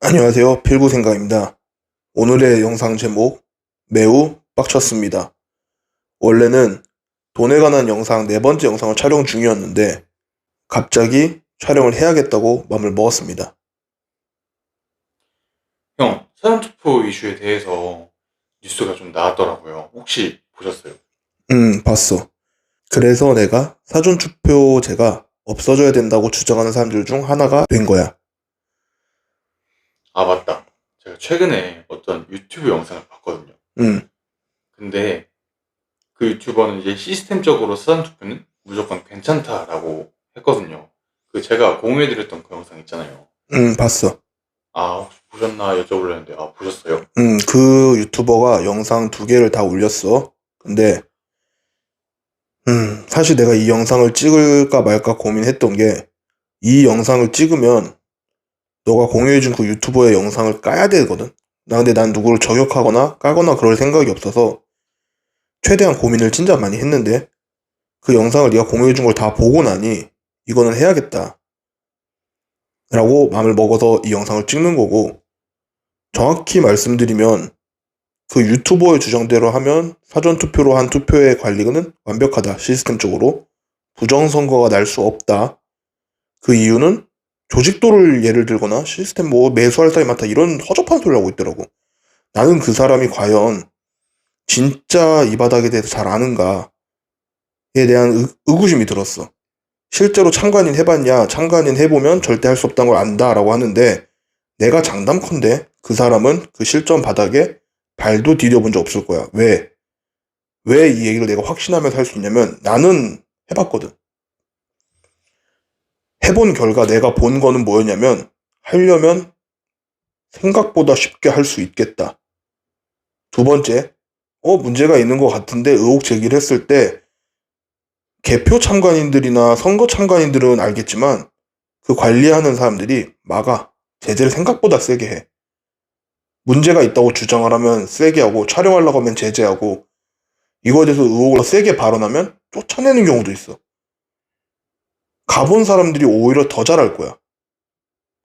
안녕하세요. 필구생각입니다. 오늘의 영상 제목, 매우 빡쳤습니다. 원래는 돈에 관한 영상 네 번째 영상을 촬영 중이었는데 갑자기 촬영을 해야겠다고 마음을 먹었습니다. 형, 사전투표 이슈에 대해서 뉴스가 좀 나왔더라고요. 혹시 보셨어요? 봤어. 그래서 내가 사전투표제가 없어져야 된다고 주장하는 사람들 중 하나가 된 거야. 아, 맞다. 제가 최근에 어떤 유튜브 영상을 봤거든요. 음, 근데 그 유튜버는 이제 시스템적으로 사전투표는 무조건 괜찮다라고 했거든요. 그 제가 공유해드렸던 그 영상 있잖아요. 봤어. 아, 혹시 보셨나 여쭤보려 했는데, 아, 보셨어요? 그 유튜버가 영상 두 개를 다 올렸어. 근데 사실 내가 이 영상을 찍을까 말까 고민했던 게 이 영상을 찍으면 너가 공유해준 그 유튜버의 영상을 까야 되거든. 근데 난 누구를 저격하거나 까거나 그럴 생각이 없어서 최대한 고민을 진짜 많이 했는데 그 영상을 네가 공유해준 걸 다 보고 나니 이거는 해야겠다 라고 마음을 먹어서 이 영상을 찍는 거고, 정확히 말씀드리면 그 유튜버의 주장대로 하면 사전투표로 한 투표의 관리는 완벽하다. 시스템적으로 부정선거가 날 수 없다. 그 이유는 조직도를 예를 들거나 시스템 뭐 매수할 사람이 많다 이런 허접한 소리를 하고 있더라고. 나는 그 사람이 과연 진짜 이 바닥에 대해서 잘 아는가에 대한 의구심이 들었어. 실제로 참관인 해봤냐? 참관인 해보면 절대 할 수 없다는 걸 안다라고 하는데 내가 장담컨대 그 사람은 그 실전 바닥에 발도 디뎌본 적 없을 거야. 왜? 왜 이 얘기를 내가 확신하면서 할 수 있냐면 나는 해봤거든. 해본 결과 내가 본 거는 뭐였냐면 하려면 생각보다 쉽게 할 수 있겠다. 두 번째, 문제가 있는 것 같은데 의혹 제기를 했을 때 개표 참관인들이나 선거 참관인들은 알겠지만 그 관리하는 사람들이 막아. 제재를 생각보다 세게 해. 문제가 있다고 주장을 하면 세게 하고 촬영하려고 하면 제재하고 이거에 대해서 의혹을 세게 발언하면 쫓아내는 경우도 있어. 가본 사람들이 오히려 더 잘할 거야.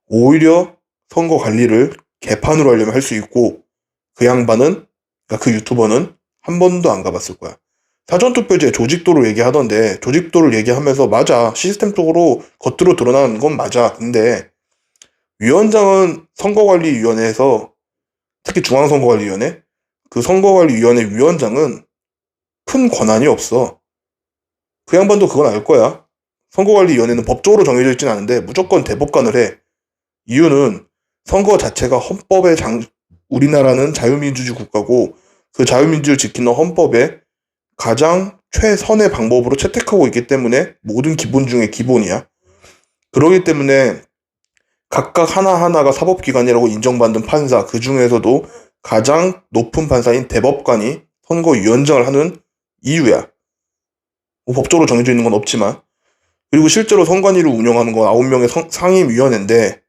오히려 선거 관리를 개판으로 하려면 할 수 있고 그 양반은, 그러니까 그 유튜버는 한 번도 안 가봤을 거야. 사전투표제 조직도를 얘기하던데 조직도를 얘기하면서 맞아. 시스템적으로 겉으로 드러나는 건 맞아. 근데 위원장은 선거관리위원회에서, 특히 중앙선거관리위원회, 그 선거관리위원회 위원장은 큰 권한이 없어. 그 양반도 그건 알 거야. 선거관리위원회는 법적으로 정해져 있진 않은데 무조건 대법관을 해. 이유는 선거 자체가 우리나라는 자유민주주의 국가고 그 자유민주를 지키는 헌법에 가장 최선의 방법으로 채택하고 있기 때문에 모든 기본 중에 기본이야. 그러기 때문에 각각 하나하나가 사법기관이라고 인정받는 판사, 그 중에서도 가장 높은 판사인 대법관이 선거위원장을 하는 이유야. 뭐 법적으로 정해져 있는 건 없지만. 그리고 실제로 선관위를 운영하는 건 9명의 상임위원회인데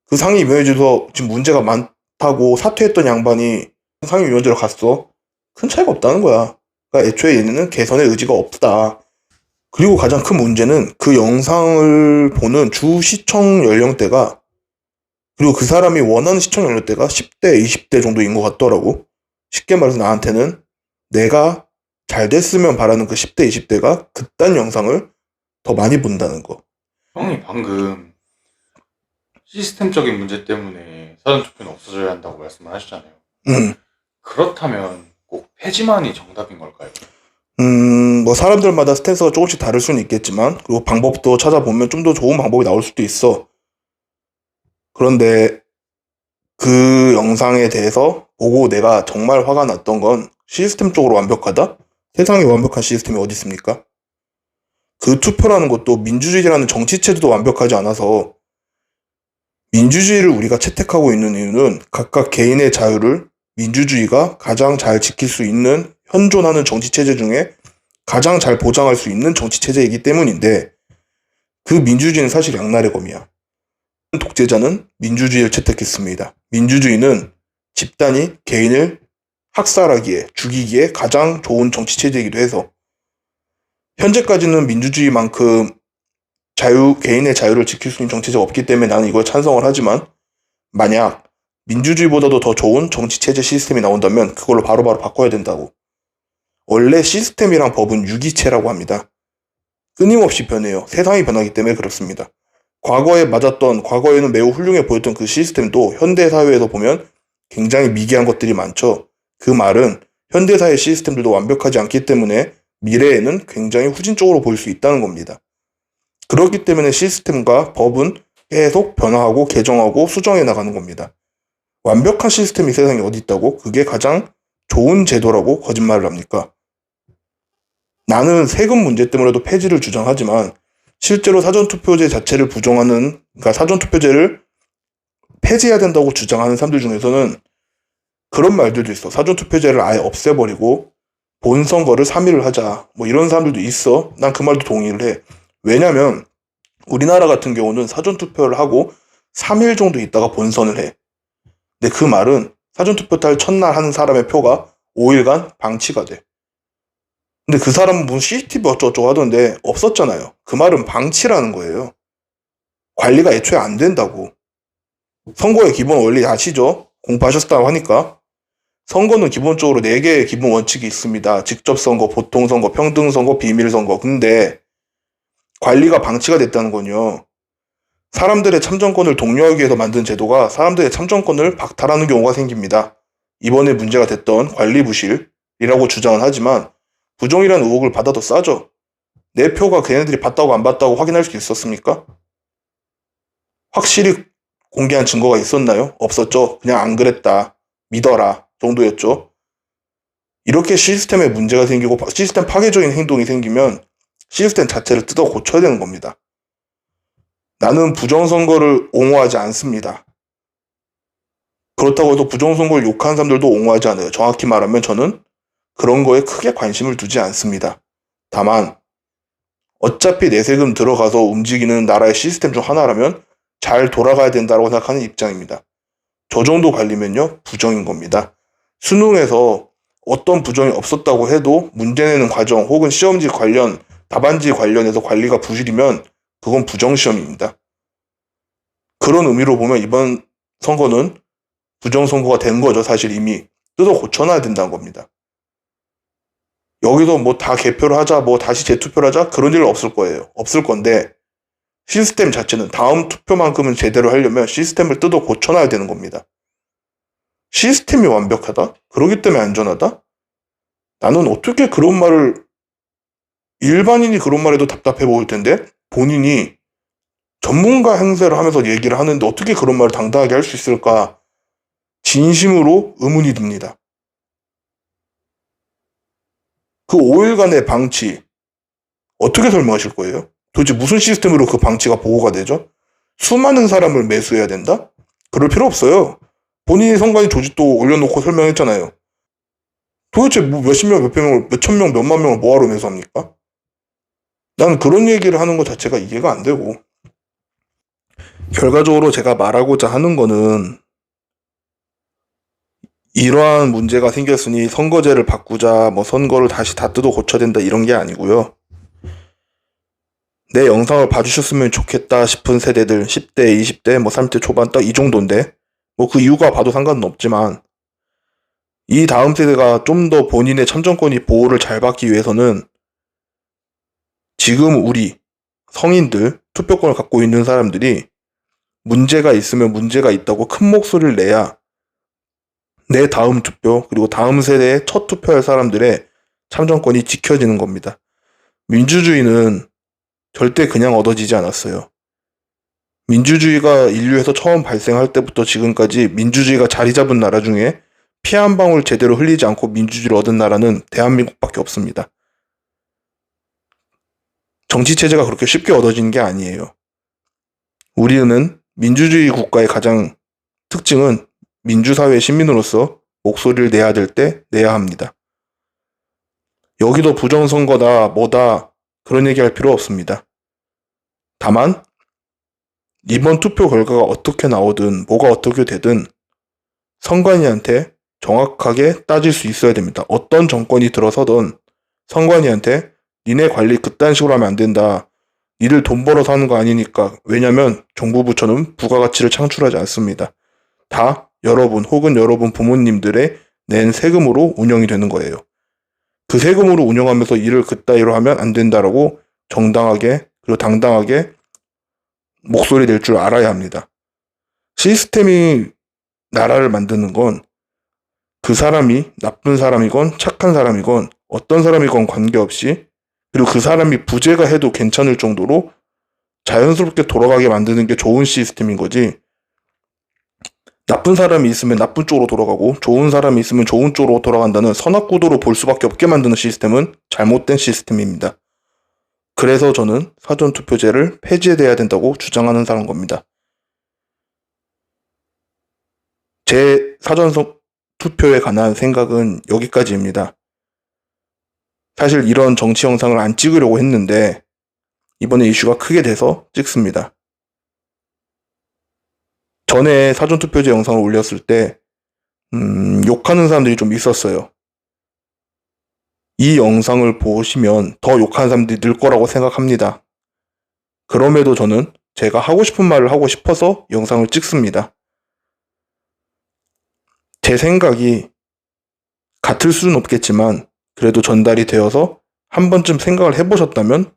그 상임위원회에서 지금 문제가 많다고 사퇴했던 양반이 상임위원회로 갔어. 큰 차이가 없다는 거야. 그러니까 애초에 얘네는 개선의 의지가 없다. 그리고 가장 큰 문제는 그 영상을 보는 주 시청 연령대가, 그리고 그 사람이 원하는 시청 연령대가 10대, 20대 정도인 것 같더라고. 쉽게 말해서 나한테는 내가 잘 됐으면 바라는 그 10대, 20대가 그딴 영상을 더 많이 본다는 거. 형이 방금 시스템적인 문제 때문에 사전투표는 없어져야 한다고 말씀을 하셨잖아요. 음, 그렇다면 꼭 폐지만이 정답인 걸까요? 뭐 사람들마다 스탠스가 조금씩 다를 수는 있겠지만, 그리고 방법도 찾아보면 좀 더 좋은 방법이 나올 수도 있어. 그런데 그 영상에 대해서 보고 내가 정말 화가 났던 건 시스템적으로 완벽하다? 세상에 완벽한 시스템이 어디 있습니까? 그 투표라는 것도 민주주의라는 정치체제도 완벽하지 않아서, 민주주의를 우리가 채택하고 있는 이유는 각각 개인의 자유를 민주주의가 가장 잘 지킬 수 있는 현존하는 정치체제 중에 가장 잘 보장할 수 있는 정치체제이기 때문인데, 그 민주주의는 사실 양날의 검이야. 독재자는 민주주의를 채택했습니다. 민주주의는 집단이 개인을 학살하기에, 죽이기에 가장 좋은 정치체제이기도 해서, 현재까지는 민주주의만큼 개인의 자유를 지킬 수 있는 정치제가 없기 때문에 나는 이걸 찬성을 하지만, 만약 민주주의보다도 더 좋은 정치체제 시스템이 나온다면 그걸로 바로바로 바꿔야 된다고. 원래 시스템이랑 법은 유기체라고 합니다. 끊임없이 변해요. 세상이 변하기 때문에 그렇습니다. 과거에는 매우 훌륭해 보였던 그 시스템도 현대사회에서 보면 굉장히 미개한 것들이 많죠. 그 말은 현대사회 시스템들도 완벽하지 않기 때문에 미래에는 굉장히 후진적으로 보일 수 있다는 겁니다. 그렇기 때문에 시스템과 법은 계속 변화하고 개정하고 수정해 나가는 겁니다. 완벽한 시스템이 세상에 어디 있다고? 그게 가장 좋은 제도라고 거짓말을 합니까? 나는 세금 문제 때문에도 폐지를 주장하지만 실제로 사전투표제 자체를 그러니까 사전투표제를 폐지해야 된다고 주장하는 사람들 중에서는 그런 말들도 있어. 사전투표제를 아예 없애버리고 본선거를 3일을 하자. 뭐 이런 사람들도 있어. 난 그 말도 동의를 해. 왜냐면 우리나라 같은 경우는 사전투표를 하고 3일 정도 있다가 본선을 해. 근데 그 말은 사전투표 달 첫날 하는 사람의 표가 5일간 방치가 돼. 근데 그 사람은 무슨 CCTV 어쩌고저쩌고 하던데 없었잖아요. 그 말은 방치라는 거예요. 관리가 애초에 안 된다고. 선거의 기본 원리 아시죠? 공부하셨다고 하니까. 선거는 기본적으로 4개의 기본 원칙이 있습니다. 직접선거, 보통선거, 평등선거, 비밀선거. 근데 관리가 방치가 됐다는 건요. 사람들의 참정권을 독려하기 위해서 만든 제도가 사람들의 참정권을 박탈하는 경우가 생깁니다. 이번에 문제가 됐던 관리부실이라고 주장은 하지만 부정이라는 의혹을 받아도 싸죠. 내 표가 걔네들이 봤다고 안 봤다고 확인할 수 있었습니까? 확실히 공개한 증거가 있었나요? 없었죠. 그냥 안 그랬다. 믿어라. 정도였죠. 이렇게 시스템에 문제가 생기고 시스템 파괴적인 행동이 생기면 시스템 자체를 뜯어 고쳐야 되는 겁니다. 나는 부정선거를 옹호하지 않습니다. 그렇다고 해서 부정선거를 욕하는 사람들도 옹호하지 않아요. 정확히 말하면 저는 그런 거에 크게 관심을 두지 않습니다. 다만 어차피 내 세금 들어가서 움직이는 나라의 시스템 중 하나라면 잘 돌아가야 된다고 생각하는 입장입니다. 저 정도 관리면요, 부정인 겁니다. 수능에서 어떤 부정이 없었다고 해도 문제 내는 과정 혹은 시험지 관련, 답안지 관련해서 관리가 부실이면 그건 부정시험입니다. 그런 의미로 보면 이번 선거는 부정선거가 된 거죠. 사실 이미 뜯어 고쳐놔야 된다는 겁니다. 여기서 뭐 다 개표를 하자, 뭐 다시 재투표를 하자, 그런 일 없을 거예요. 없을 건데 시스템 자체는 다음 투표만큼은 제대로 하려면 시스템을 뜯어 고쳐놔야 되는 겁니다. 시스템이 완벽하다? 그러기 때문에 안전하다? 나는 어떻게 그런 말을, 일반인이 그런 말해도 답답해 보일 텐데 본인이 전문가 행세를 하면서 얘기를 하는데 어떻게 그런 말을 당당하게 할 수 있을까? 진심으로 의문이 듭니다. 그 5일간의 방치 어떻게 설명하실 거예요? 도대체 무슨 시스템으로 그 방치가 보고가 되죠? 수많은 사람을 매수해야 된다? 그럴 필요 없어요. 본인이 선관위 조직도 올려놓고 설명했잖아요. 도대체 뭐 몇십 명, 몇백 명을, 몇천 명, 몇만 명을 뭐하러 매수합니까? 난 그런 얘기를 하는 것 자체가 이해가 안 되고. 결과적으로 제가 말하고자 하는 거는 이러한 문제가 생겼으니 선거제를 바꾸자, 뭐 선거를 다시 다 뜯어 고쳐야 된다 이런 게 아니고요. 내 영상을 봐주셨으면 좋겠다 싶은 세대들 10대, 20대, 뭐 30대 초반 딱 이 정도인데 뭐 그 이유가 봐도 상관은 없지만 이 다음 세대가 좀 더 본인의 참정권이 보호를 잘 받기 위해서는 지금 우리 성인들, 투표권을 갖고 있는 사람들이 문제가 있으면 문제가 있다고 큰 목소리를 내야 내 다음 투표, 그리고 다음 세대의 첫 투표할 사람들의 참정권이 지켜지는 겁니다. 민주주의는 절대 그냥 얻어지지 않았어요. 민주주의가 인류에서 처음 발생할 때부터 지금까지 민주주의가 자리 잡은 나라 중에 피 한 방울 제대로 흘리지 않고 민주주의를 얻은 나라는 대한민국밖에 없습니다. 정치체제가 그렇게 쉽게 얻어지는 게 아니에요. 우리는 민주주의 국가의 가장 특징은 민주사회 시민으로서 목소리를 내야 될 때 내야 합니다. 여기도 부정선거다, 뭐다, 그런 얘기할 필요 없습니다. 다만 이번 투표 결과가 어떻게 나오든 뭐가 어떻게 되든 선관위한테 정확하게 따질 수 있어야 됩니다. 어떤 정권이 들어서든 선관위한테 니네 관리 그딴 식으로 하면 안 된다. 니들 돈 벌어서 하는 거 아니니까. 왜냐면 정부 부처는 부가가치를 창출하지 않습니다. 다 여러분 혹은 여러분 부모님들의 낸 세금으로 운영이 되는 거예요. 그 세금으로 운영하면서 일을 그따위로 하면 안 된다라고 정당하게 그리고 당당하게 목소리 낼 줄 알아야 합니다. 시스템이 나라를 만드는 건 그 사람이 나쁜 사람이건 착한 사람이건 어떤 사람이건 관계없이 그리고 그 사람이 부재가 해도 괜찮을 정도로 자연스럽게 돌아가게 만드는 게 좋은 시스템인 거지. 나쁜 사람이 있으면 나쁜 쪽으로 돌아가고 좋은 사람이 있으면 좋은 쪽으로 돌아간다는 선악구도로 볼 수밖에 없게 만드는 시스템은 잘못된 시스템입니다. 그래서 저는 사전투표제를 폐지해야 된다고 주장하는 사람 겁니다. 제 사전투표에 관한 생각은 여기까지입니다. 사실 이런 정치 영상을 안 찍으려고 했는데 이번에 이슈가 크게 돼서 찍습니다. 전에 사전투표제 영상을 올렸을 때 욕하는 사람들이 좀 있었어요. 이 영상을 보시면 더 욕하는 사람들이 늘 거라고 생각합니다. 그럼에도 저는 제가 하고 싶은 말을 하고 싶어서 영상을 찍습니다. 제 생각이 같을 수는 없겠지만 그래도 전달이 되어서 한 번쯤 생각을 해보셨다면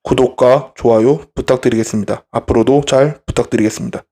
구독과 좋아요 부탁드리겠습니다. 앞으로도 잘 부탁드리겠습니다.